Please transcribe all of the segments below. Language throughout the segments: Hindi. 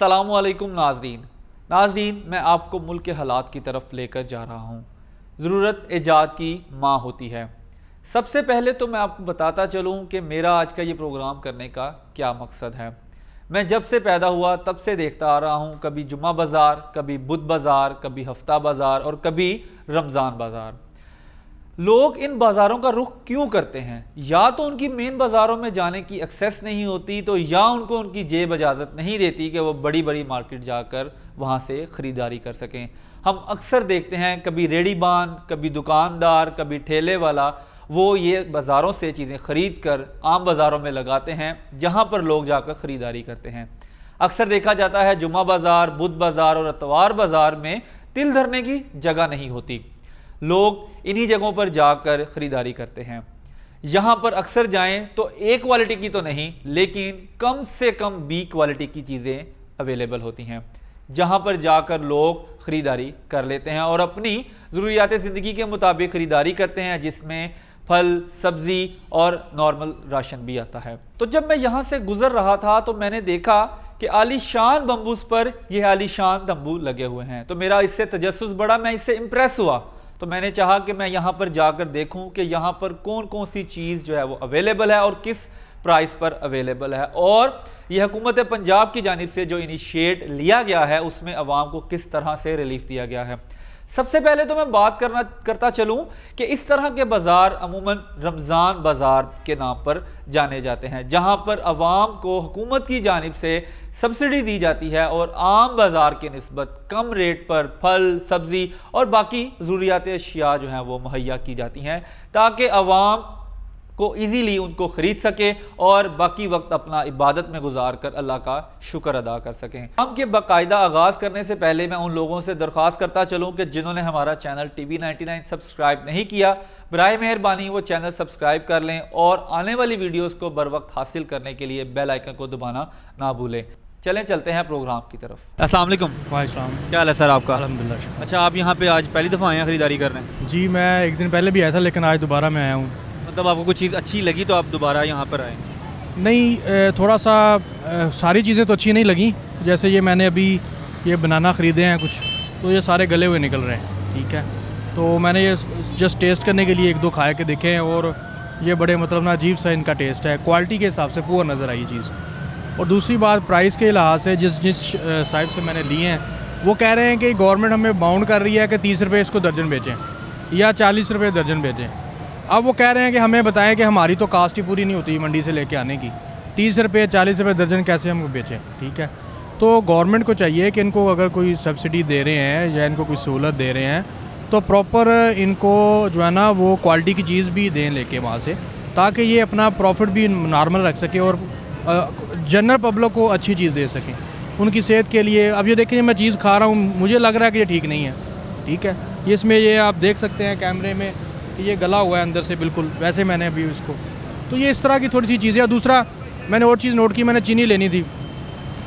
अस्सलामुअलैकुम नाजरीन, मैं आपको मुल्क के हालात की तरफ लेकर जा रहा हूँ। ज़रूरत ईजाद की माँ होती है। सबसे पहले तो मैं आपको बताता चलूँ कि मेरा आज का ये प्रोग्राम करने का क्या मकसद है। मैं जब से पैदा हुआ तब से देखता आ रहा हूँ, कभी जुम्मा बाज़ार, कभी बुध बाज़ार, कभी हफ्ता बाज़ार और कभी रमज़ान बाज़ार। लोग इन बाज़ारों का रुख क्यों करते हैं? या तो उनकी मेन बाज़ारों में जाने की एक्सेस नहीं होती, तो या उनको उनकी जेब इजाज़त नहीं देती कि वो बड़ी बड़ी मार्केट जाकर वहाँ से ख़रीदारी कर सकें। हम अक्सर देखते हैं कभी रेडीबान, कभी दुकानदार, कभी ठेले वाला, वो ये बाज़ारों से चीज़ें ख़रीद कर आम बाज़ारों में लगाते हैं जहाँ पर लोग जाकर ख़रीदारी करते हैं। अक्सर देखा जाता है जुम्मा बाज़ार, बुध बाज़ार और इतवार बाज़ार में तिल धरने की जगह नहीं होती। लोग इन्हीं जगहों पर जाकर ख़रीदारी करते हैं। यहाँ पर अक्सर जाएं तो ए क्वालिटी की तो नहीं, लेकिन कम से कम बी क्वालिटी की चीज़ें अवेलेबल होती हैं, जहाँ पर जाकर लोग ख़रीदारी कर लेते हैं और अपनी ज़रूरियात ज़िंदगी के मुताबिक ख़रीदारी करते हैं, जिसमें फल, सब्ज़ी और नॉर्मल राशन भी आता है। तो जब मैं यहाँ से गुज़र रहा था तो मैंने देखा कि आलीशान बम्बूस पर यह आलीशान तंबू लगे हुए हैं। तो मेरा इससे तजस्सुस बढ़ा, मैं इससे इम्प्रेस हुआ। तो मैंने चाहा कि मैं यहाँ पर जाकर देखूँ कि यहाँ पर कौन कौन सी चीज़ जो है वो अवेलेबल है और किस प्राइस पर अवेलेबल है, और यह हुकूमत पंजाब की जानिब से जो इनिशिएट लिया गया है उसमें अवाम को किस तरह से रिलीफ दिया गया है। सबसे पहले तो मैं बात करता चलूं कि इस तरह के बाज़ार अमूमन रमज़ान बाज़ार के नाम पर जाने जाते हैं, जहां पर अवाम को हुकूमत की जानिब से सब्सिडी दी जाती है और आम बाज़ार के निस्बत कम रेट पर फल, सब्ज़ी और बाकी ज़रूरियात अशिया जो हैं वो मुहैया की जाती हैं, ताकि अवाम को इजीली उनको ख़रीद सके और बाकी वक्त अपना इबादत में गुजार कर अल्लाह का शुक्र अदा कर सकें। हम के बाकायदा आगाज़ करने से पहले मैं उन लोगों से दरख्वास्त करता चलूँ कि जिन्होंने हमारा चैनल TV99 सब्सक्राइब नहीं किया, बराए मेहरबानी वो चैनल सब्सक्राइब कर लें और आने वाली वीडियोज़ को बर वक्त हासिल करने के लिए बेल आइकन को दबाना ना भूलें। चलें चलते हैं प्रोग्राम की तरफ। अस्सलाम वालेकुम। वालेकुम। क्या हाल है सर आपका? अल्हम्दुलिल्लाह। अच्छा, आप यहाँ पे आज पहली दफ़ा आए हैं ख़रीदारी करने? जी, मैं एक दिन पहले भी आया था, लेकिन आज दोबारा मैं आया हूँ। मतलब आपको कुछ चीज़ अच्छी लगी तो आप दोबारा यहाँ पर आए? नहीं, थोड़ा सा सारी चीज़ें तो अच्छी नहीं लगी। जैसे ये मैंने अभी ये बनाना ख़रीदे हैं कुछ, तो ये सारे गले हुए निकल रहे हैं। ठीक है, तो मैंने ये जस्ट टेस्ट करने के लिए एक दो खाए के देखे हैं और ये बड़े मतलब ना अजीब सा इनका टेस्ट है। क्वालिटी के हिसाब से पुअर नज़र आई चीज़। और दूसरी बात, प्राइस के लिहाज से जिस साइड से मैंने लिए हैं वो कह रहे हैं कि गवर्नमेंट हमें बाउंड कर रही है कि 30 रुपये इसको दर्जन बेचें या 40 रुपये दर्जन बेचें। अब वो कह रहे हैं कि हमें बताएं कि हमारी तो कास्ट ही पूरी नहीं होती मंडी से लेके आने की, 30 रुपये 40 रुपये दर्जन कैसे हम बेचें। ठीक है, तो गवर्नमेंट को चाहिए कि इनको अगर कोई सब्सिडी दे रहे हैं या इनको कोई सहूलत दे रहे हैं तो प्रॉपर इनको जो है ना वो क्वालिटी की चीज़ भी दें लेके वहाँ से, ताकि ये अपना प्रॉफिट भी नॉर्मल रख सके और जनरल पब्लिक को अच्छी चीज़ दे सकें उनकी सेहत के लिए। अब ये देखिए, मैं चीज़ खा रहा हूँ, मुझे लग रहा है कि ये ठीक नहीं है। ठीक है, ये इसमें ये आप देख सकते हैं कैमरे में कि ये गला हुआ है अंदर से बिल्कुल, वैसे मैंने अभी इसको, तो ये इस तरह की थोड़ी सी चीज़ें। और दूसरा मैंने और चीज़ नोट की, मैंने चीनी लेनी थी,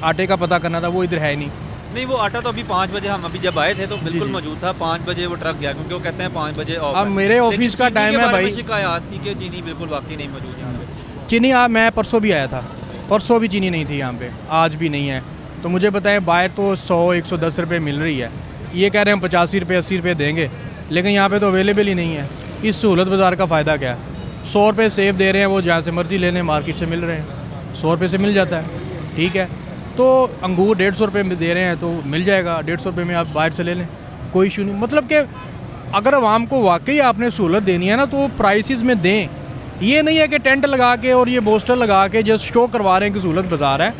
आटे का पता करना था, वो इधर है नहीं। वो आटा तो अभी 5 बजे हम अभी जब आए थे तो बिल्कुल मौजूद था। 5 बजे वो ट्रक गया, क्योंकि वो कहते हैं 5 बजे ऑफ। अब मेरे ऑफिस का टाइम है भाई। शिकायत थी कि चीनी बिल्कुल वाकई नहीं मौजूद यहाँ पे। चीनी मैं परसों भी आया था, परसों भी चीनी नहीं थी यहाँ पे, आज भी नहीं है। तो मुझे बताएं, बाहर तो 100-110 रुपये मिल रही है, ये कह रहे हैं हम 85 रुपये 80 रुपये देंगे, लेकिन यहाँ पे तो अवेलेबल ही नहीं है। इस सहूलत बाज़ार का फ़ायदा क्या है? 100 रुपये सेब दे रहे हैं, वो जहाँ से मर्ज़ी ले लें, मार्केट से मिल रहे हैं, 100 रुपये से मिल जाता है। ठीक है, तो अंगूर 150 रुपये में दे रहे हैं तो मिल जाएगा, 150 रुपये में आप बाहर से ले लें, कोई इशू नहीं। मतलब कि अगर आवाम को वाकई आपने सहूलत देनी है ना तो प्राइसेस में दें। ये नहीं है कि टेंट लगा के और ये पोस्टर लगा के जस्ट शो करवा रहे हैं कि सहूलत बाज़ार है।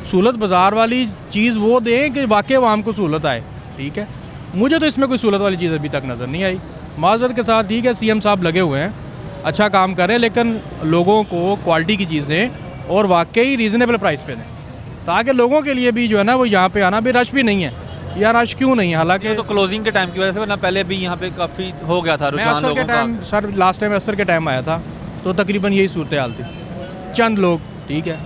सहूलत बाज़ार वाली चीज़ वो दें कि वाकई आवाम को सहूलत आए। ठीक है, मुझे तो इसमें कोई सहूलत वाली चीज़ अभी तक नज़र नहीं आई, माज़रत के साथ। ठीक है, CM साहब लगे हुए हैं, अच्छा काम कर रहे हैं, लेकिन लोगों को क्वालिटी की चीज़ें और वाकई रीज़नेबल प्राइस पे दें, ताकि लोगों के लिए भी जो है ना वो यहाँ पे आना भी। रश भी नहीं है, या रश क्यों नहीं है? हालांकि तो क्लोजिंग के टाइम की वजह से, वरना पहले भी यहाँ पे काफ़ी हो गया था रुझान लोगों का। टाइम सर, लास्ट टाइम असर के टाइम आया था तो तकरीबन यही सूरत हाल थी, चंद लोग। ठीक है,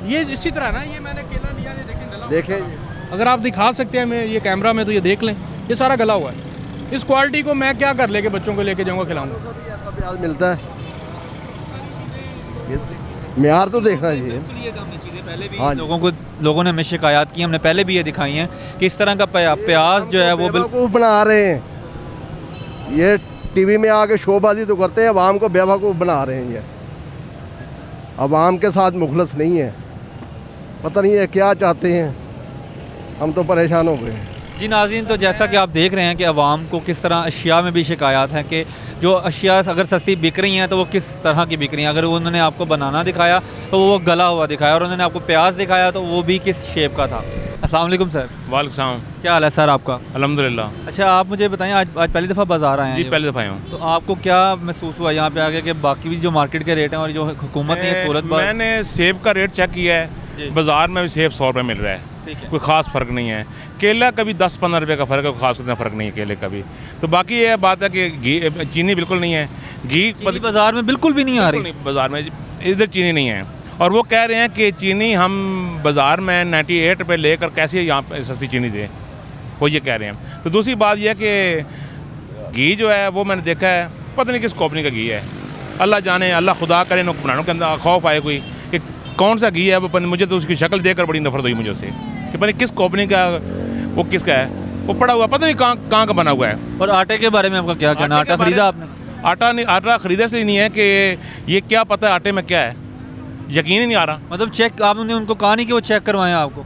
ये इसी तरह ना, ये मैंने केला लिया, ये देखें, अगर आप दिखा सकते हैं मैं ये कैमरा में तो ये देख लें, ये सारा गला हुआ है। इस क्वालिटी को मैं क्या कर लेके बच्चों को लेके जाऊँगा, खिलाऊँगा? प्याज मिलता है, मेयार तो देखना चाहिए। बिल्कुल ये काम नहीं, चीज़ें पहले भी हाँ जी। लोगों ने हमें शिकायत की, हमने पहले भी ये दिखाई हैं कि इस तरह का प्याज जो है वो बिल्कुल बेवकूफ़ बना रहे हैं, ये टीवी में आके शोबाजी तो करते हैं, अवाम को बेवकूफ़ बना रहे हैं। ये अवाम के साथ मुखलस नहीं है, पता नहीं है क्या चाहते हैं, हम तो परेशान हो गए हैं। जी नाज़रीन, तो जैसा कि आप देख रहे हैं कि अवाम को किस तरह अशिया में भी शिकायत है कि जो अशिया अगर सस्ती बिक रही हैं तो वो किस तरह की बिक रही हैं। अगर उन्होंने आपको बनाना दिखाया तो वो गला हुआ दिखाया, और उन्होंने आपको प्याज दिखाया तो वो भी किस शेप का था। अस्सलाम वालेकुम सर। वालेकुम सलाम। क्या हाल है सर आपका? अल्हम्दुलिल्लाह। अच्छा, आप मुझे बताएं, आज पहली दफ़ा बाज़ार आए हैं? जी ये पहले दफ़ा आया हूँ। तो आपको क्या महसूस हुआ यहाँ पे आके कि बाकी भी जो मार्केट के रेट हैं और जो हुकूमत ने ये सूरत मैंने सेब का रेट चेक किया जी। है, बाज़ार में भी सेब 100 रुपये मिल रहा है, ठीक है। कोई ख़ास फ़र्क नहीं है। केला का भी 10-15 रुपये का फ़र्क है, कोई ख़ास इतना फ़र्क नहीं है केले का भी। तो बाकी ये बात है कि घी चीनी बिल्कुल नहीं है, घी चीनी बाज़ार में बिल्कुल भी नहीं आ रही। बाज़ार में इधर चीनी नहीं है, और वो कह रहे हैं कि चीनी हम बाज़ार में 98 रुपये लेकर कैसे यहाँ पे सस्ती चीनी दें, वो ये कह रहे हैं। तो दूसरी बात यह है कि घी जो है वो मैंने देखा है, पता नहीं किस कंपनी का घी है, अल्लाह जाने, अल्लाह खुदा करे नुकसानों के अंदर खौफ आए कोई कि कौन सा घी है वो। मुझे तो उसकी शक्ल देखकर बड़ी नफरत हुई मुझे उससे कि पता नहीं किस कंपनी का, वो किसका है, वो पड़ा हुआ पता नहीं कहाँ का बना हुआ है। और आटे के बारे में आपका क्या कहना? आटा खरीदा आपने? आटा ख़रीदा इसलिए नहीं है कि ये क्या पता है आटे में क्या है, यकीन ही नहीं आ रहा। मतलब चेक आपने उनको कहा नहीं कि वो चेक करवाएं आपको?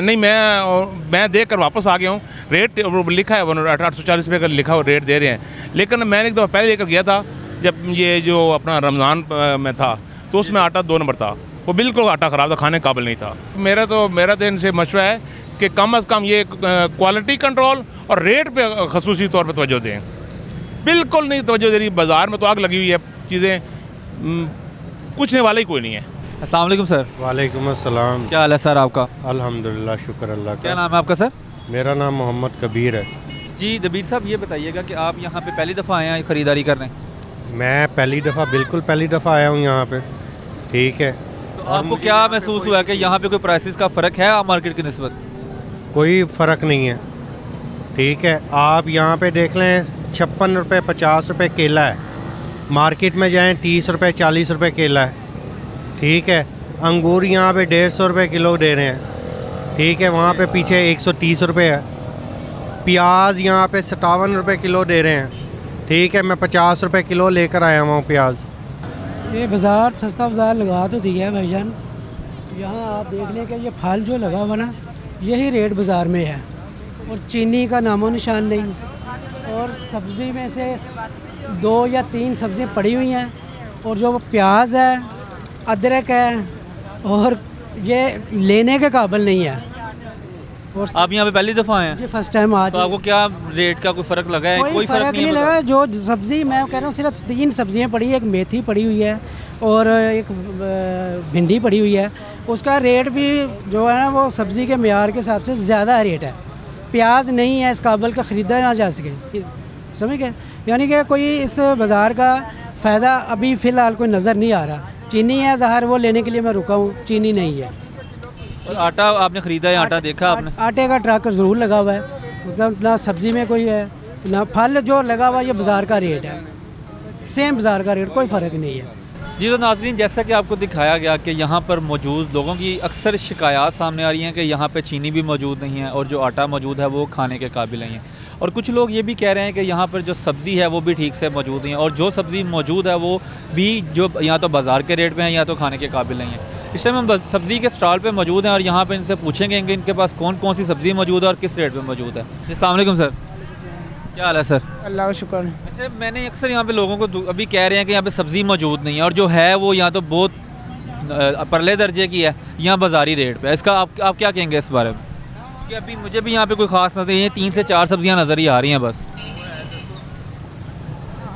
नहीं, मैं देख कर वापस आ गया हूँ। रेट लिखा है 840 रुपये का लिखा हुआ रेट दे रहे हैं, लेकिन मैंने एक दफ़ा पहले लेकर गया था जब ये जो अपना रमज़ान में था, तो उसमें आटा 2 नंबर था, वो बिल्कुल आटा ख़राब था, खाने काबिल नहीं था। मेरा तो इनसे मशवरा है कि कम अज़ कम ये क्वालिटी कंट्रोल और रेट पे ख़ुसूसी तौर पर तवज्जो दें। बिल्कुल नहीं तवज्जो दे रही, बाज़ार में तो आग लगी हुई है, चीज़ें पूछने वाला ही कोई नहीं है। अस्सलाम वालेकुम सर। वालेकुम अस्सलाम। क्या हाल है सर आपका? अल्हम्दुलिल्लाह, शुक्र अल्लाह क्या का। नाम है आपका सर? मेरा नाम मोहम्मद कबीर है। जी दबीर साहब, ये बताइएगा कि आप यहाँ पे पहली दफ़ा आए हैं ख़रीदारी करने? मैं पहली दफ़ा, बिल्कुल पहली दफ़ा आया हूँ यहाँ पे। ठीक है। तो आपको क्या महसूस हुआ कि यहाँ पे कोई प्राइसेस का फ़र्क है मार्केट की निस्बत? कोई फ़र्क नहीं है। ठीक है, आप यहाँ पे देख लें, 56 रुपये 50 रुपये केला है, मार्केट में जाएँ 30 रुपये 40 रुपये केला है। ठीक है, अंगूर यहाँ पे 150 रुपये किलो दे रहे हैं। ठीक है, वहाँ पे पीछे 130 रुपये है। प्याज यहाँ पे 57 रुपये किलो दे रहे हैं। ठीक है, मैं 50 रुपये किलो लेकर आया हुआ हूँ प्याज। ये बाज़ार सस्ता बाज़ार लगा तो दिया है भाईजान। यहाँ आप देख लें कि ये फल जो लगा हुआ ना, यही रेट बाज़ार में है, और चीनी का नामो निशान नहीं। और सब्ज़ी में से 2 या 3 सब्ज़ियाँ पड़ी हुई हैं, और जो प्याज है, अदरक है, और ये लेने के काबिल नहीं है। और आप यहाँ पे पहली दफ़ा आए हैं? जी फर्स्ट टाइम आज। तो आपको क्या रेट का कोई फ़र्क लगा है? कोई फ़र्क नहीं लगा। जो सब्ज़ी मैं कह रहा हूँ, सिर्फ 3 सब्ज़ियाँ पड़ी, एक मेथी पड़ी हुई है और एक भिंडी पड़ी हुई है। उसका रेट भी जो है ना, वो सब्ज़ी के मेयार के हिसाब से ज़्यादा रेट है। प्याज नहीं है इस काबिल का, ख़रीदा ना जा सके, समझ गए? यानी कि कोई इस बाज़ार का फ़ायदा अभी फ़िलहाल कोई नज़र नहीं आ रहा। चीनी है ज़ाहिर, वो लेने के लिए मैं रुका हूँ, चीनी नहीं है। और आटा आपने ख़रीदा है? आटा देखा आपने? आटे का ट्रक ज़रूर लगा हुआ है, मतलब ना सब्ज़ी में कोई है ना फल जो लगा हुआ है। ये बाज़ार का रेट है, सेम बाज़ार का रेट, कोई फ़र्क नहीं है। जी तो नाज़रीन, जैसा कि आपको दिखाया गया कि यहाँ पर मौजूद लोगों की अक्सर शिकायत सामने आ रही हैं कि यहाँ पे चीनी भी मौजूद नहीं है और जो आटा मौजूद है वो खाने के काबिल नहीं है। और कुछ लोग ये भी कह रहे हैं कि यहाँ पर जो सब्ज़ी है वो भी ठीक से मौजूद नहीं है, और जो सब्ज़ी मौजूद है वो भी जो या तो बाज़ार के रेट पे है या तो खाने के काबिल नहीं है। इस टाइम हम सब्ज़ी के स्टॉल पे मौजूद हैं और यहाँ पे इनसे पूछेंगे कि इनके पास कौन कौन सी सब्ज़ी मौजूद है और किस रेट पे मौजूद है। अस्सलाम वालेकुम सर। क्या हाल है सर? अल्लाह का शुक्र। अच्छा, मैंने अक्सर यहाँ पे लोगों को अभी कह रहे हैं कि यहाँ पे सब्ज़ी मौजूद नहीं है, और जो है वो यहाँ तो बहुत परले दर्जे की है, यहाँ बाज़ारी रेट पे है। इसका आप क्या कहेंगे इस बारे में? कि अभी मुझे भी यहाँ पे कोई ख़ास नज़र, ये 3 से 4 सब्ज़ियाँ नज़र ही आ रही हैं बस।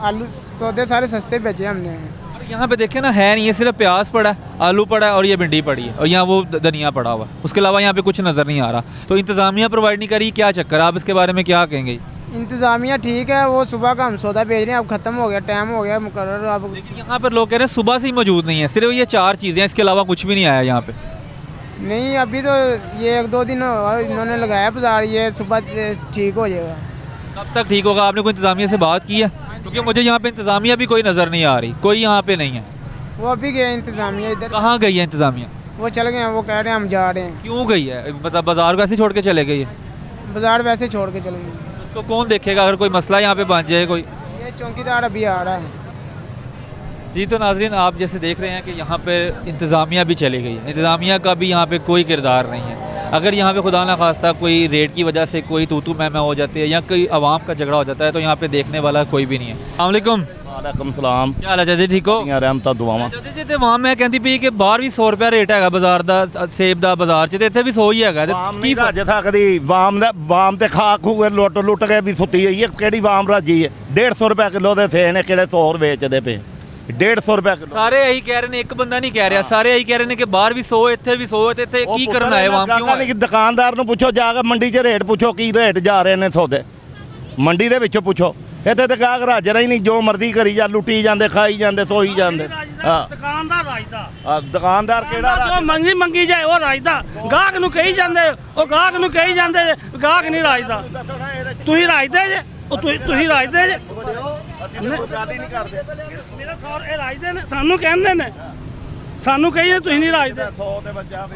आलू सौदे सारे सस्ते बेचे हमने। और यहाँ पे देखें ना, है नहीं, ये सिर्फ प्याज पड़ा है, आलू पड़ा है और ये भिंडी पड़ी है, और यहाँ वो धनिया पड़ा हुआ है। उसके अलावा यहाँ पे कुछ नज़र नहीं आ रहा। तो इंतज़ामिया प्रोवाइड नहीं करी, क्या चक्कर? आप इसके बारे में क्या कहेंगे? इंतज़ामिया ठीक है, वो सुबह का हम सौदा भेज रहे हैं, अब ख़त्म हो गया, टाइम हो गया मुकर्रर। अब यहाँ पर लोग कह रहे हैं सुबह से ही मौजूद नहीं है, सिर्फ ये 4 चीज़ें हैं, इसके अलावा कुछ भी नहीं आया यहाँ पे। नहीं, अभी तो ये 1-2 दिन इन्होंने लगाया बाज़ार, ये सुबह ठीक हो जाएगा। कब तक ठीक होगा? आपने कोई इंतज़ामिया से बात की है? क्योंकि मुझे यहाँ पे इंतज़ामिया भी कोई नज़र नहीं आ रही, कोई यहाँ पे नहीं है। वो अभी गए इंतजामिया इधर, कहाँ गई है इंतज़ामिया? वो चल गए हैं, वो कह रहे हैं हम जा रहे हैं। क्यों गई है? मतलब बाजार को ऐसे छोड़ के चले गई है? बाजार वैसे छोड़ के चले गए। उसको कौन देखेगा अगर कोई मसला यहाँ पे बन जाए कोई? ये चौकीदार अभी आ रहा है। जी तो नाजरीन, आप जैसे देख रहे हैं कि यहाँ पे इंतज़ामिया भी चली गई है। इंतज़ामिया का भी यहाँ पे कोई किरदार नहीं है। अगर यहाँ पे खुदा ना खास्ता कोई रेट की वजह से कोई तू मैं हो जाती है या कोई आवाम का झगड़ा हो जाता है तो यहाँ पे देखने वाला कोई भी नहीं है। अस्सलाम वालेकुम। वालेकुम सलाम। क्या हाल है चाचा, ठीक हो? रहमत दुआवां। ਚਾਚਾ ਜੀ ਤੇ ਵਾਮ ਮੈਂ ਕਹਿੰਦੀ ਪਈ ਕਿ ਬਾਹਰ ਵੀ 100 ਰੁਪਿਆ ਰੇਟ ਹੈਗਾ ਬਾਜ਼ਾਰ ਦਾ, ਸੇਬ ਦਾ ਬਾਜ਼ਾਰ 'ਚ, ਤੇ ਇੱਥੇ ਵੀ 100 ਹੀ ਹੈਗਾ। ਤੇ ਵਾਮ ਕੀ ਨਹੀਂ ਰੱਜ ਸਕਦੀ, ਵਾਮ ਤੇ ਖਾ ਖੂ ਕੇ ਲੁੱਟ ਕੇ ਵੀ ਸੁੱਤੀ ਹੋਈ ਹੈ। ਕਿਹੜੀ ਵਾਮ ਰੱਜੀ ਹੈ? 150 ਰੁਪਏ ਕਿਲੋ ਦੇ ਸੇ ਨੇ, ਕਿਹੜੇ 100 ਵੇਚਦੇ ਪਏ। 150 ਰੁਪਏ ਕਿਲੋ। ਸਾਰੇ ਇਹੀ ਕਹਿ ਰਹੇ ਨੇ, ਇੱਕ ਬੰਦਾ ਨਹੀਂ ਕਹਿ ਰਿਹਾ, ਸਾਰੇ ਇਹੀ ਕਹਿ ਰਹੇ ਨੇ ਕਿ ਬਾਹਰ ਵੀ 100 ਇੱਥੇ ਵੀ 100 ਤੇ ਇੱਥੇ ਕੀ ਕਰਨ ਆਏ ਵਾਮ ਕਿਉਂ ਆਏ? ਦੁਕਾਨਦਾਰ ਨੂੰ ਪੁੱਛੋ ਜਾ ਕੇ, ਮੰਡੀ 'ਚ ਰੇਟ ਪੁੱਛੋ ਕੀ ਰੇਟ ਜਾ ਰਹੇ ਨੇ ਸੌਦੇ, ਮੰਡੀ ਦੇ ਵਿੱਚੋਂ ਪੁੱਛੋ। ਇੱਥੇ ਤੇ ਗਾਹਕ ਰਾਜਰਾ ਹੀ ਨਹੀਂ, ਜੋ ਮਰਜ਼ੀ ਕਰੀ ਜਾ, ਲੁੱਟੀ ਜਾਂਦੇ, ਖਾਈ ਜਾਂਦੇ, ਸੋਈ ਜਾਂਦੇ। ਹਾਂ ਦੁਕਾਨਦਾਰ ਰਾਜਦਾ, ਦੁਕਾਨਦਾਰ ਕਿਹੜਾ ਜੋ ਮੰਗੀ ਜਾਏ ਉਹ ਰਾਜਦਾ। ਗਾਹਕ ਨੂੰ ਕਹੀ ਜਾਂਦੇ, ਉਹ ਗਾਹਕ ਨੂੰ ਕਹੀ ਜਾਂਦੇ, ਗਾਹਕ ਨਹੀਂ ਰਾਜਦਾ। ਤੁਸੀਂ ਰਾਜਦੇ ਜੇ, ਉਹ ਤੁਸੀਂ ਰਾਜਦੇ ਜੇ। ਮੇਰੇ ਸੌਰ ਇਹ ਰਾਜਦੇ ਨੇ, ਸਾਨੂੰ ਕਹਿੰਦੇ ਨੇ, ਸਾਨੂੰ ਕਹੀਏ ਤੁਸੀਂ ਨਹੀਂ ਰਾਜਦੇ। 100 ਤੇ ਬੱਚਾ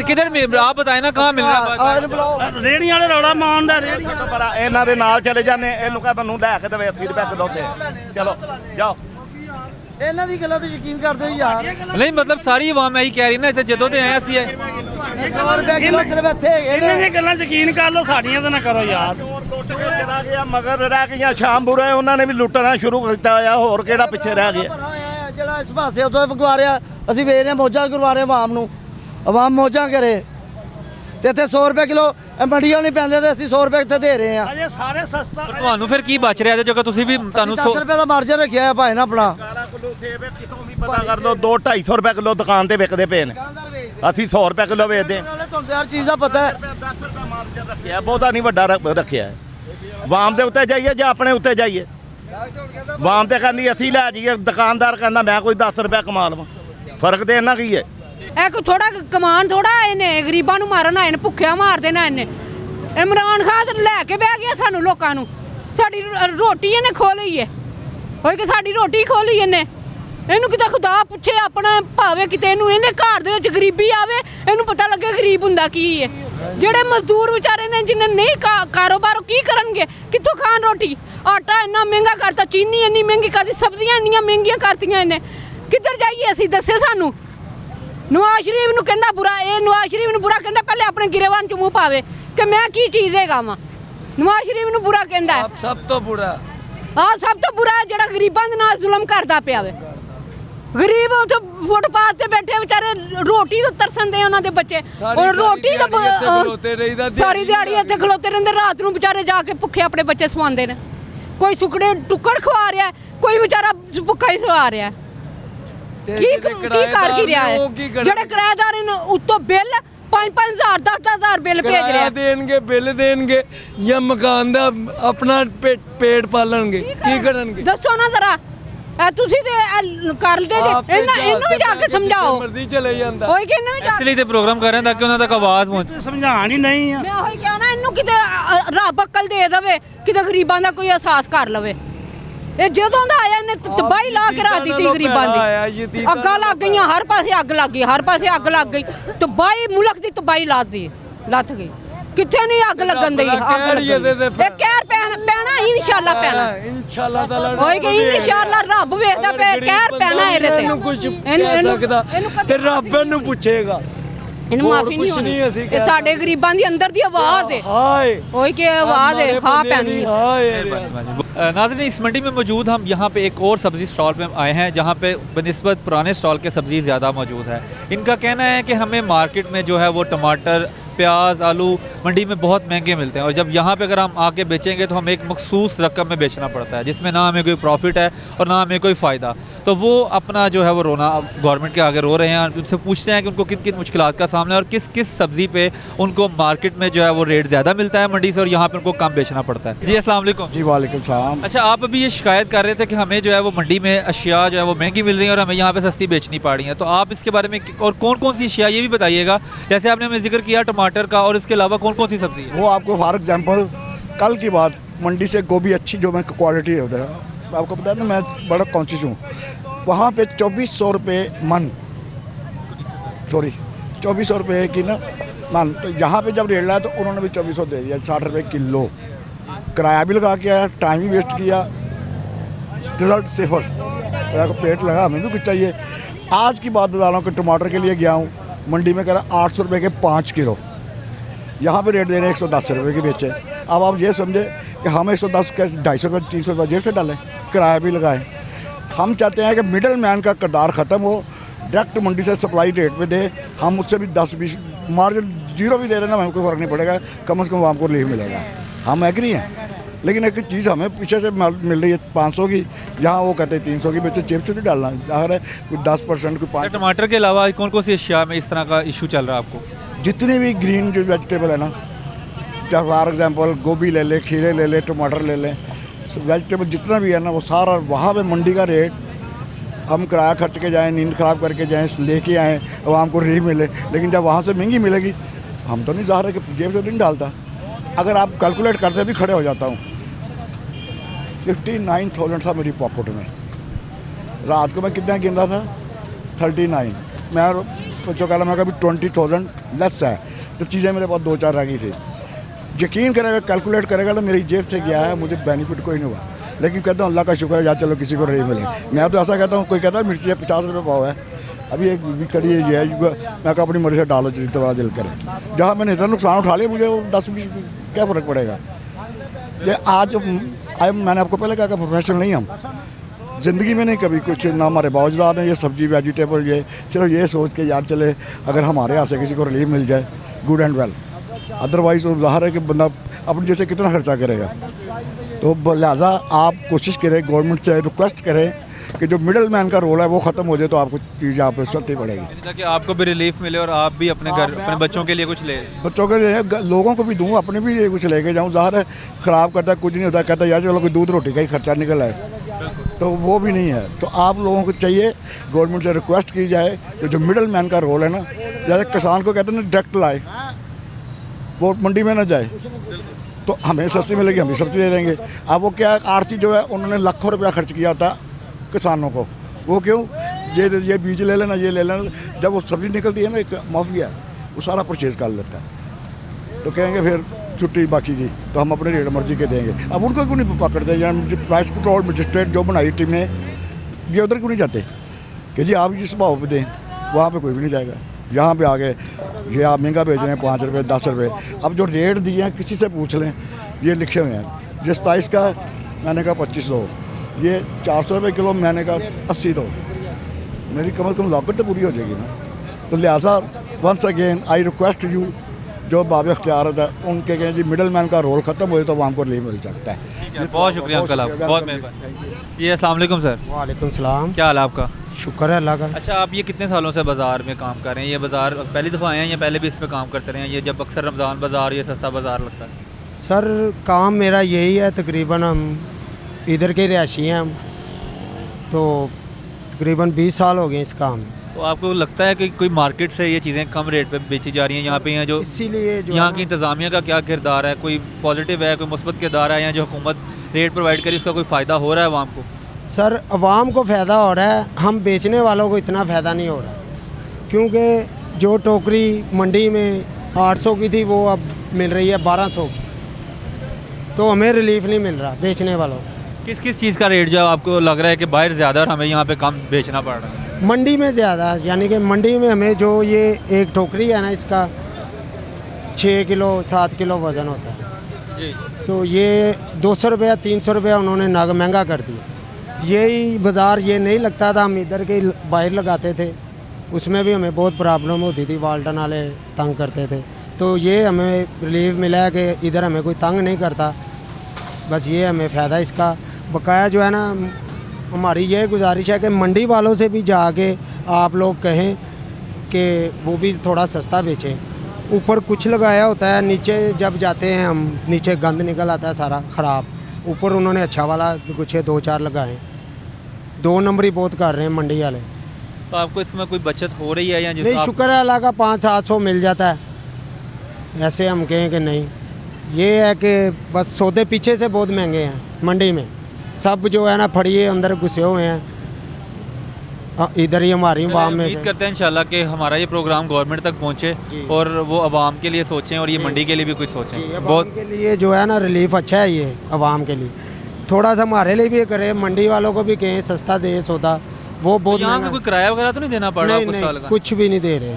किधर में आप बताएं ना, कहाँ मिल रहा है? ਰੇੜੀਆਂ ਵਾਲੇ ਰੌਲਾ ਮਾਰਦਾ, ਰੇੜੀਆਂ ਪਰ ਇਹਨਾਂ ਦੇ ਨਾਲ ਚਲੇ ਜਾਂਦੇ, ਇਹਨੂੰ ਕਹ ਮੈਨੂੰ ਲੈ ਕੇ ਦੇਵੇ 80 ਰੁਪਏ ਕਿਲੋ ਤੇ। ਚਲੋ ਜਾਓ। ਇਹਨਾਂ ਦੀ ਗੱਲਾਂ ਤੇ ਯਕੀਨ ਕਰਦੇ ਹੋ ਯਾਰ। नहीं मतलब सारी आवाम यही कह रही है ना, इतने ਜਦੋਂ ਦੇ ਆਏ ਅਸੀਂ 100 ਰੁਪਏ ਕਿਲੋ ਸਿਰਫ ਇੱਥੇ ਹੈਗੇ ਇਹਨਾਂ ਦੀਆਂ ਗੱਲਾਂ ਯਕੀਨ ਕਰ ਲਓ, ਸਾਡੀਆਂ ਤਾਂ ਨਾ ਕਰੋ ਯਾਰ। ਚੋਰ ਲੁੱਟ ਕੇ ਚਲਾ ਗਿਆ, ਮਗਰ ਰਹਿ ਗਈਆਂ ਸ਼ਾਮ ਬੁਰੇ, ਉਹਨਾਂ ਨੇ ਵੀ ਲੁੱਟਣਾ ਸ਼ੁਰੂ ਕੀਤਾ ਹੋਇਆ। ਹੋਰ ਕਿਹੜਾ ਪਿੱਛੇ ਰਹਿ ਗਿਆ? ਜਿਹੜਾ ਇਸ ਪਾਸੇ ਉਦੋਂ ਵਿਕਵਾ ਰਿਹਾ, ਅਸੀਂ ਵੇਚ ਰਹੇ ਮੌਜਾਂ ਕਰਵਾ ਰਹੇ ਆਵਾਮ ਨੂੰ, ਆਵਾਮ ਮੌਜਾਂ ਕਰੇ। ਤੇ ਇੱਥੇ 100 ਰੁਪਏ ਕਿਲੋ ਮੰਡੀਆਂ ਨਹੀਂ ਪੈਂਦੇ ਤੇ ਅਸੀਂ 100 ਰੁਪਏ ਇੱਥੇ ਦੇ ਰਹੇ ਆ। ਅਜੇ ਸਾਰੇ ਸਸਤਾ। ਤੁਹਾਨੂੰ ਫਿਰ ਕੀ ਬਚ ਰਿਹਾ ਇਹਦੇ ਚੋਂ? ਤੁਸੀਂ ਵੀ ਤੁਹਾਨੂੰ 10 ਰੁਪਏ ਦਾ ਮਾਰਜਨ ਰੱਖਿਆ ਹੈ ਭਾਈ ਨਾ ਆਪਣਾ। ਕਿਲੋ ਸੇਬ ਕਿਤੋਂ ਵੀ ਪਤਾ ਕਰ ਲਓ, 200-250 ਰੁਪਏ ਕਿਲੋ ਦੁਕਾਨ ਤੇ ਵਿਕਦੇ ਪਏ ਨੇ। ਅਸੀਂ 100 ਰੁਪਏ ਕਿਲੋ ਵੇਚਦੇ ਹਾਂ। ਤੁਹਾਨੂੰ ਹਰ ਚੀਜ਼ ਦਾ ਪਤਾ ਹੈ। 10 ਰੁਪਏ ਮਾਰਜਨ ਰੱਖਿਆ, ਬਹੁਤਾ ਨਹੀਂ ਵੱਡਾ ਰੱਖਿਆ ਹੈ। ਵਾਮ ਦੇ ਉੱਤੇ ਜਾਈਏ ਜਾਂ ਆਪਣੇ ਉੱਤੇ ਜਾਈਏ? ਵਾਮ ਤੇ ਕਹਿੰਦੀ ਅਸੀਂ ਲੈ ਜਾਈਏ, ਦੁਕਾਨਦਾਰ ਕਹਿੰਦਾ ਮੈਂ ਕੋਈ 10 ਰੁਪਏ ਕਮਾ ਲਵਾਂ। ਫਰਕ ਤੇ ਇਹਨਾਂ ਕੀ ਹੈ? ਇਹ ਕੋਈ ਥੋੜਾ ਕਮਾਨ ਥੋੜਾ ਆਏ ਨੇ, ਗਰੀਬਾਂ ਨੂੰ ਮਾਰਨ ਆਏ ਨੇ, ਭੁੱਖਿਆ ਮਾਰਦੇ ਨੇ ਇਹਨੇ। ਇਮਰਾਨ ਖਾਨ ਲੈ ਕੇ ਬਹਿ ਗਿਆ ਸਾਨੂੰ ਲੋਕਾਂ ਨੂੰ, ਸਾਡੀ ਰੋਟੀ ਇਹਨੇ ਖੋਹ ਲਈ ਹੈ। ਹੋਏ ਕਿ ਸਾਡੀ ਰੋਟੀ ਖੋਹ ਲਈ ਇਹਨੇ। ਇਹਨੂੰ ਕਿਤੇ ਖੁਦਾ ਪੁੱਛੇ ਆਪਣਾ, ਭਾਵੇਂ ਕਿਤੇ ਇਹਨੂੰ ਇਹਦੇ ਘਰ ਦੇ ਵਿੱਚ ਗਰੀਬੀ ਆਵੇ, ਇਹਨੂੰ ਪਤਾ ਲੱਗੇ ਗਰੀਬ ਹੁੰਦਾ ਕੀ ਹੈ। ਜਿਹੜੇ ਮਜ਼ਦੂਰ ਵਿਚਾਰੇ ਨੇ, ਜਿਨ੍ਹਾਂ ਨਹੀਂ ਕਾਰੋਬਾਰ, ਉਹ ਕੀ ਕਰਨਗੇ? ਕਿੱਥੋਂ ਖਾਣ ਰੋਟੀ? ਆਟਾ ਇੰਨਾ ਮਹਿੰਗਾ ਕਰਤਾ, ਚੀਨੀ ਇੰਨੀ ਮਹਿੰਗੀ ਕਰਤੀ, ਸਬਜ਼ੀਆਂ ਇੰਨੀਆਂ ਮਹਿੰਗੀਆਂ ਕਰਤੀਆਂ ਇਹਨੇ। ਕਿੱਧਰ ਜਾਈਏ ਅਸੀਂ? ਦੱਸੇ ਸਾਨੂੰ। ਨਵਾਜ਼ ਸ਼ਰੀਫ ਨੂੰ ਕਹਿੰਦਾ ਬੁਰਾ, ਇਹ ਨਵਾਜ਼ ਸ਼ਰੀਫ ਨੂੰ ਬੁਰਾ ਕਹਿੰਦਾ, ਪਹਿਲੇ ਆਪਣੇ ਗਿਰੇਵਾਨ ਚ ਮੂੰਹ ਪਾਵੇ ਕਿ ਮੈਂ ਕੀ ਚੀਜ਼ ਹੈਗਾ ਵਾਂ। ਨਵਾਜ਼ ਸ਼ਰੀਫ ਨੂੰ ਬੁਰਾ ਕਹਿੰਦਾ ਹੈ। ਸਭ ਤੋਂ ਬੁਰਾ ਸਭ ਤੋਂ ਬੁਰਾ ਜਿਹੜਾ ਗਰੀਬਾਂ ਦੇ ਨਾਲ ਜ਼ੁਲਮ ਕਰਦਾ ਪਿਆ ਵੇ। ਗਰੀਬ ਉੱਥੇ ਫੁੱਟਪਾਥ ਤੇ ਬੈਠੇ ਵਿਚਾਰੇ, ਰੋਟੀ ਤੋਂ ਤਰਸਣ ਦੇ ਉਹਨਾਂ ਦੇ ਬੱਚੇ। ਔਰ ਰੋਟੀ ਦਾ ਸਾਰੀ ਦਿਹਾੜੀ ਇੱਥੇ ਖਲੋਤੇ ਰਹਿੰਦੇ, ਰਾਤ ਨੂੰ ਵਿਚਾਰੇ ਜਾ ਕੇ ਭੁੱਖੇ ਆਪਣੇ ਬੱਚੇ ਸਵਾਉਂਦੇ ਨੇ। ਕੋਈ ਸੁਕੜੇ ਟੁੱਕੜ ਖਵਾ ਰਿਹਾ, ਕੋਈ ਵਿਚਾਰਾ ਭੁੱਖਾ ਹੀ ਸਵਾ ਰਿਹਾ। ਕੀ ਕਰ ਕੀ ਰਿਹਾ ਹੈ? ਜਿਹੜੇ ਕਿਰਾਏਦਾਰ ਨੇ ਉੱਤੋਂ ਬਿੱਲ 5-5 ਹਜ਼ਾਰ 10-10 ਹਜ਼ਾਰ ਬਿੱਲ ਭੇਜ ਰਿਹਾ। ਦੇਣਗੇ, ਬਿੱਲ ਦੇਣਗੇ ਜਾਂ ਮਕਾਨ ਦਾ ਆਪਣਾ ਪੇਟ ਪਾਲਣਗੇ, ਕੀ ਕਰਨਗੇ? ਦੱਸੋ ਨਾ ਜ਼ਰਾ। ਤੁਸੀਂ ਤੇ ਕਰਦੇ ਜੇ, ਇਹਨੂੰ ਵੀ ਜਾ ਕੇ ਸਮਝਾਓ। ਮਰਜ਼ੀ ਚਲੇ ਜਾਂਦਾ। ਹੋਈ ਕਿ ਇਹਨੂੰ ਵੀ ਜਾ ਇਸ ਲਈ ਤੇ ਪ੍ਰੋਗਰਾਮ ਕਰ ਰਹੇ ਹਾਂ ਤਾਂ ਕਿ ਉਹਨਾਂ ਤੱਕ ਆਵਾਜ਼ ਪਹੁੰਚੇ। ਸਮਝਾਣ ਹੀ ਨਹੀਂ ਆ। ਮੈਂ ਉਹੀ ਕਿਹਾ ਨਾ, ਇਹਨੂੰ ਕਿਤੇ ਰੱਬ ਅਕਲ ਦੇ ਦੇਵੇ, ਕਿਤੇ ਗਰੀਬਾਂ ਦਾ ਕੋਈ ਅਹਿਸਾਸ ਕਰ ਲਵੇ। ਇਹ ਜਦੋਂ ਦਾ ਆਇਆ ਇਹਨੇ ਤਬਾਹੀ ਲਾ ਕੇ ਰਾਤ ਦਿੱਤੀ ਗਰੀਬਾਂ ਦੀ। ਅੱਗਾਂ ਲੱਗ ਗਈਆਂ, ਹਰ ਪਾਸੇ ਅੱਗ ਲੱਗ ਗਈ, ਹਰ ਪਾਸੇ ਅੱਗ ਲੱਗ ਗਈ। ਤਬਾਹੀ, ਮੁਲਕ ਦੀ ਤਬਾਹੀ ਲੱਥ ਗਈ। ਕਿੱਥੇ ਨਹੀਂ ਅੱਗ ਲੱਗਣ ਦੀ? ਇਹ ਕਹਿਰ ਪੈਣਾ ਹੀ ਇਨਸ਼ਾਅੱਲਾ ਪੈਣਾ। ਇਨਸ਼ਾਅੱਲਾ ਤਾਲਾ ਹੋਏ ਕਿ ਇਨਸ਼ਾਅੱਲਾ ਰੱਬ ਵੇਖਦਾ ਪਿਆ, ਕਹਿਰ ਪੈਣਾ ਇਹਦੇ ਤੇ। ਇਹਨੂੰ ਕੁਝ ਕਹਿ ਸਕਦਾ ਤੇ ਰੱਬ ਇਹਨੂੰ ਪੁੱਛੇਗਾ। ਇਹਨੂੰ ਮਾਫੀ ਨਹੀਂ ਹੋਣੀ। ਇਹ ਸਾਡੇ ਗਰੀਬਾਂ ਦੀ ਅੰਦਰ ਦੀ ਆਵਾਜ਼ ਹੈ। होई के आवाज़ है, हाँ पैनी। नाज़रीन, इस मंडी में मौजूद हम यहाँ पे एक और सब्ज़ी स्टॉल पे आए हैं जहाँ पे बनिस्बत पुराने स्टॉल के सब्ज़ी ज़्यादा मौजूद है। इनका कहना है कि हमें मार्केट में जो है वो टमाटर, प्याज, आलू मंडी में बहुत महंगे मिलते हैं और जब यहाँ पे अगर हम आके बेचेंगे तो हमें एक मखसूस रकम में बेचना पड़ता है जिसमें ना हमें कोई प्रॉफिट है और ना हमें कोई फ़ायदा। तो वो अपना जो है वो रोना गवर्नमेंट के आगे रो रहे हैं। उनसे पूछते हैं कि उनको किन किन मुश्किलात का सामना है और किस किस सब्ज़ी पे उनको मार्केट में जो है वो रेट ज़्यादा मिलता है मंडी से और यहाँ पे उनको कम बेचना पड़ता है। जी अस्सलाम वालेकुम। जी वालेकुम सलाम। अच्छा, आप अभी ये शिकायत कर रहे थे कि हमें जो है वो मंडी में अशिया जो है वो महंगी मिल रही है और हमें यहाँ पे सस्ती बेचनी पड़ रही है, तो आप इसके बारे में और कौन कौन सी अशिया ये भी बताइएगा। जैसे आपने हमें जिक्र किया टमाटर का, और इसके अलावा कौन कौन सी सब्ज़ी है? वो आपको फॉर एग्जांपल कल की बात, मंडी से गोभी अच्छी जो मैं क्वालिटी होता है आपको पता है ना, मैं बड़ा कॉन्शियस हूँ। वहाँ पे 2400 रुपये मन, सॉरी 2400 रुपये की ना मन, तो यहाँ पे जब रेट लाया तो उन्होंने भी 2400 दे दिया, 60 रुपये किलो। किराया भी लगा के आया, टाइम भी वेस्ट किया, रिजल्ट सिफर। मेरा को पेट लगा, हमें भी कुछ चाहिए। आज की बात बता रहा हूँ कि टमाटर के लिए गया हूँ, मंडी में कह रहा 800 रुपये के 5 किलो, यहाँ पे रेट दे रहे हैं 110 रुपये के बेचे। अब आप ये समझे कि हम 110 के 250 रुपये 300 रुपये जेब से डालें, किराया भी लगाएं। हम चाहते हैं कि मिडल मैन का किरदार ख़त्म हो, डायरेक्ट मंडी से सप्लाई रेट पे दे। हम उससे भी 10-20 मार्जिन जीरो भी दे रहे हैं ना, हमको फ़र्क नहीं पड़ेगा, कम से कम हमको रिलीफ मिलेगा। हम एग्री हैं, लेकिन एक चीज़ हमें पीछे से मिल रही है 500 की, जहाँ वो कहते हैं 300 की, बच्चे जेब से नहीं डालना। ज़ाहिर है कोई 10% कोई 5। टमाटर के अलावा कौन कौन सी अशिया में इस तरह का इशू चल रहा है आपको? जितने भी ग्रीन जो वेजिटेबल है ना, चाहे फॉर एग्जांपल गोभी ले ले, खीरे ले ले, टमाटर ले लें, वेजिटेबल जितना भी है ना, वो सारा वहाँ पे मंडी का रेट, हम किराया खर्च के जाएँ, नींद ख़राब करके जाएँ, लेके आएँ, और हमको रिलीफ मिले। लेकिन जब वहाँ से महंगी मिलेगी, हम तो नहीं, ज़ाहिर है कि जेब से नहीं डालता। अगर आप कैलकुलेट करते भी खड़े हो जाता हूँ। 59,000 था मेरी पॉकेट में, रात को मैं कितना गिन रहा था 39। मैं सोचो कह मैं कभी 20,000 लेस है, तो चीज़ें मेरे पास 2-4 रह गई थी। यकीन करेगा, कैलकुलेट करेगा तो मेरी जेब से गया है, मुझे बेनिफिट कोई नहीं हुआ। लेकिन कहता हूँ अल्लाह का शुक्र है, यार चलो किसी को नहीं मिले। मैं तो ऐसा कहता हूँ, कोई कहता है मिर्ची 50 रुपये पाव है, अभी एक भी कड़ी है, मैं अपनी मर्जी से डालो जितना बड़ा दिल करे। जहाँ मैंने इतना नुकसान उठा लिया, मुझे 10-20 क्या फ़र्क पड़ेगा। ये आज मैंने आपको पहले कहा कि प्रोफेशनल नहीं हम, ज़िंदगी में नहीं कभी कुछ ना हमारे बावजूद ने ये सब्जी वेजिटेबल, ये सिर्फ ये सोच के यार चले अगर हमारे यहाँ से किसी को रिलीफ मिल जाए, गुड एंड वेल। अदरवाइज़ वो ज़ाहिर है कि बंदा अपने जैसे कितना खर्चा करेगा। तो लिहाजा आप कोशिश करें, गवर्नमेंट से रिक्वेस्ट करें कि जो मिडल मैन का रोल है वो ख़त्म हो जाए, तो आपको चीज़ यहाँ पर सस्ती पड़ेगी, ताकि आपको भी रिलीफ मिले और आप भी अपने घर, अपने बच्चों के लिए कुछ ले, बच्चों के लिए, लोगों को भी दूँ, अपने भी ये कुछ लेके जाऊँ। ज़ाहिर है ख़राब करता कुछ नहीं होता, कहता यार चलो कोई दूध रोटी का ही खर्चा निकल आए, तो वो भी नहीं है। तो आप लोगों को चाहिए, गवर्नमेंट से रिक्वेस्ट की जाए कि जो मिडल मैन का रोल है ना, जैसे किसान को कहते हैं ना डायरेक्ट लाए, वो मंडी में ना जाए, तो हमें सस्ती मिलेगी, हम भी सब्जी दे देंगे। अब वो क्या आड़ती जो है, उन्होंने लाखों रुपया खर्च किया था किसानों को, वो क्यों, ये बीज ले लेना, ये ले लेना। जब वो सब्ज़ी निकलती है ना, एक माफिया वो सारा परचेज़ कर लेता है, तो कहेंगे फिर छुट्टी बाकी की, तो हम अपने रेट मर्जी के देंगे। अब उनको क्यों नहीं पकड़ते, या प्राइस कंट्रोल मजिस्ट्रेट जो बनाई टीम ने, ये उधर क्यों नहीं जाते कि जी आप जिस भाव पर दें, वहाँ पर कोई भी नहीं जाएगा। यहाँ पे आ गए, ये आप महंगा बेच रहे हैं 5 रुपये 10 रुपये। अब जो रेट दिए हैं किसी से पूछ लें, ये लिखे हुए हैं। जिस 27 का मैंने कहा 2500, ये 400 रुपये किलो, मैंने कहा 80 दो, मेरी कम से कम लागत तो पूरी हो जाएगी ना। तो लिहाजा once again I request you, जो बाब अख्तियार होता है उनके कहें जी मिडल मैन का रोल ख़त्म हो जाए, तो वहाँ को रिलीफ मिल सकता है। बहुत शुक्रिया अंकल, आपका बहुत मेहरबानी जी। अस्सलाम वालेकुम सर। वालेकुम सलाम। क्या हाल है आपका? शुक्र है अल्लाह का। अच्छा, आप ये कितने सालों से बाज़ार में काम कर रहे हैं? ये बाज़ार पहली दफ़ा आए हैं या पहले भी इसमें काम करते रहे हैं? ये जब अक्सर रमज़ान बाज़ार, ये सस्ता बाज़ार लगता है। सर काम मेरा यही है, तकरीबन हम इधर के रिहायशी हैं, हम तो तकरीबन 20 साल हो गए इस काम में। तो आपको लगता है कि कोई मार्केट से ये चीज़ें कम रेट पे बेची जा रही हैं यहाँ पे, या जो इसीलिए जो यहाँ की इंतज़ामिया का क्या किरदार है, कोई पॉजिटिव है, कोई मुस्बत किरदार है, या जो हुकूमत रेट प्रोवाइड करी उसका कोई फ़ायदा हो रहा है आवाम को? सर आवाम को फ़ायदा हो रहा है, हम बेचने वालों को इतना फ़ायदा नहीं हो रहा, क्योंकि जो टोकरी मंडी में 800 की थी वो अब मिल रही है 1200 की, तो हमें रिलीफ नहीं मिल रहा बेचने वालों को। किस किस चीज़ का रेट जो आपको लग रहा है कि बाहर ज़्यादा और हमें यहाँ पे कम बेचना पड़ रहा है? मंडी में ज़्यादा, यानी कि मंडी में हमें जो ये एक टोकरी है ना, इसका 6 किलो 7 किलो वज़न होता है जी, तो ये 200 रुपया 300 रुपया उन्होंने नाग महंगा कर दिया। यही बाज़ार ये नहीं लगता था, हम इधर के बाहर लगाते थे, उसमें भी हमें बहुत प्रॉब्लम होती थी, वाल्टन वाले तंग करते थे। तो ये हमें रिलीफ मिला है कि इधर हमें कोई तंग नहीं करता, बस ये हमें फ़ायदा इसका। बकाया जो है ना, हमारी ये गुजारिश है कि मंडी वालों से भी जाके आप लोग कहें कि वो भी थोड़ा सस्ता बेचें। ऊपर कुछ लगाया होता है, नीचे जब जाते हैं हम, नीचे गंद निकल आता है सारा ख़राब। ऊपर उन्होंने अच्छा वाला कुछ 2-4 लगाए, 2 नंबरी बहुत कर रहे हैं मंडी वाले। तो आपको इसमें कोई बचत हो रही है या नहीं, शुक्र है अल्लाह का, 500-700 मिल जाता है। ऐसे हम कहें कि नहीं, ये है कि बस सौदे पीछे से बहुत महंगे हैं मंडी में, सब जो है ना फड़िए अंदर घुसे हुए हैं, इधर ही हमारी आवाम में उम्मीद से। करते हैं इंशाल्लाह कि हमारा ये प्रोग्राम गवर्नमेंट तक पहुंचे और वो आवाम के लिए सोचें और ये मंडी के लिए भी कुछ सोचें। बहुत बहुत के लिए जो है ना रिलीफ अच्छा है ये आवाम के लिए, थोड़ा सा हमारे लिए भी करे, मंडी वालों को भी कहें सस्ता दे सौदा, वो बहुत यहाँ पे महंगा। कोई किराया वगैरह तो नहीं देना पड़ रहा नहीं आपको नहीं साल का? कुछ भी नहीं दे रहे,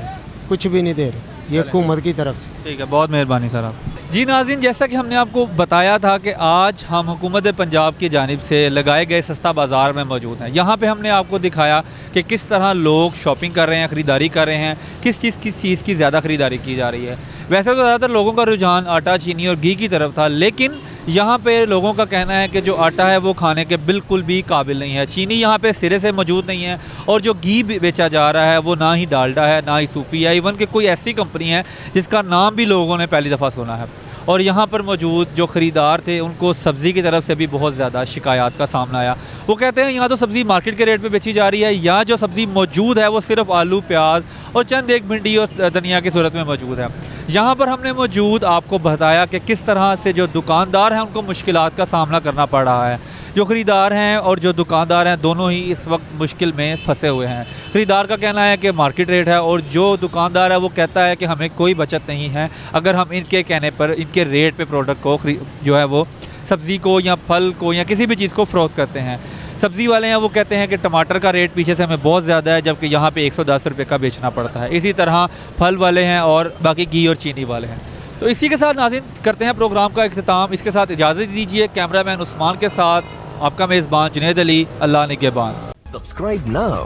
कुछ भी नहीं दे रहे, ये हुकूमत की तरफ से। ठीक है, बहुत मेहरबानी सर आप। जी नाज़रीन, जैसा कि हमने आपको बताया था कि आज हम हुकूमत पंजाब की जानिब से लगाए गए सस्ता बाज़ार में मौजूद हैं। यहाँ पे हमने आपको दिखाया कि किस तरह लोग शॉपिंग कर रहे हैं, ख़रीदारी कर रहे हैं, किस चीज़ की ज़्यादा ख़रीदारी की जा रही है। वैसे तो ज़्यादातर लोगों का रुझान आटा, चीनी और घी की तरफ था, लेकिन यहाँ पे लोगों का कहना है कि जो आटा है वो खाने के बिल्कुल भी काबिल नहीं है, चीनी यहाँ पे सिरे से मौजूद नहीं है, और जो घी बेचा जा रहा है वो ना ही डालडा है, ना ही सूफी है, इवन कि कोई ऐसी कंपनी है जिसका नाम भी लोगों ने पहली दफ़ा सुना है। और यहाँ पर मौजूद जो ख़रीदार थे उनको सब्ज़ी की तरफ से भी बहुत ज़्यादा शिकायत का सामना आया। वो कहते हैं यहाँ तो सब्ज़ी मार्केट के रेट पे बेची जा रही है, या जो सब्ज़ी मौजूद है वो सिर्फ आलू, प्याज और चंद एक भिंडी और धनिया की सूरत में मौजूद है। यहाँ पर हमने मौजूद आपको बताया कि किस तरह से जो दुकानदार हैं उनको मुश्किलात का सामना करना पड़ रहा है। जो ख़रीदार हैं और जो दुकानदार हैं दोनों ही इस वक्त मुश्किल में फंसे हुए हैं। ख़रीदार का कहना है कि मार्केट रेट है, और जो दुकानदार है वो कहता है कि हमें कोई बचत नहीं है अगर हम इनके कहने पर इनके रेट पे प्रोडक्ट को जो है वो सब्ज़ी को या फल को या किसी भी चीज़ को फ़रोख्त करते हैं। सब्ज़ी वाले हैं वो कहते हैं कि टमाटर का रेट पीछे से हमें बहुत ज़्यादा है, जबकि यहाँ पे 110 रुपये का बेचना पड़ता है। इसी तरह फल वाले हैं और बाकी घी और चीनी वाले हैं। तो इसी के साथ नाज़रीन करते हैं प्रोग्राम का इख्तिताम। इसके साथ इजाज़त दीजिए, कैमरामैन उस्मान के साथ आपका मेज़बान जुनैद अली। अल्लाह निगहबान। Subscribe now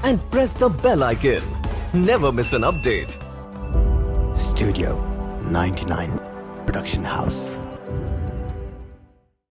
and press the bell icon. Never miss an update. Studio 99 Production House.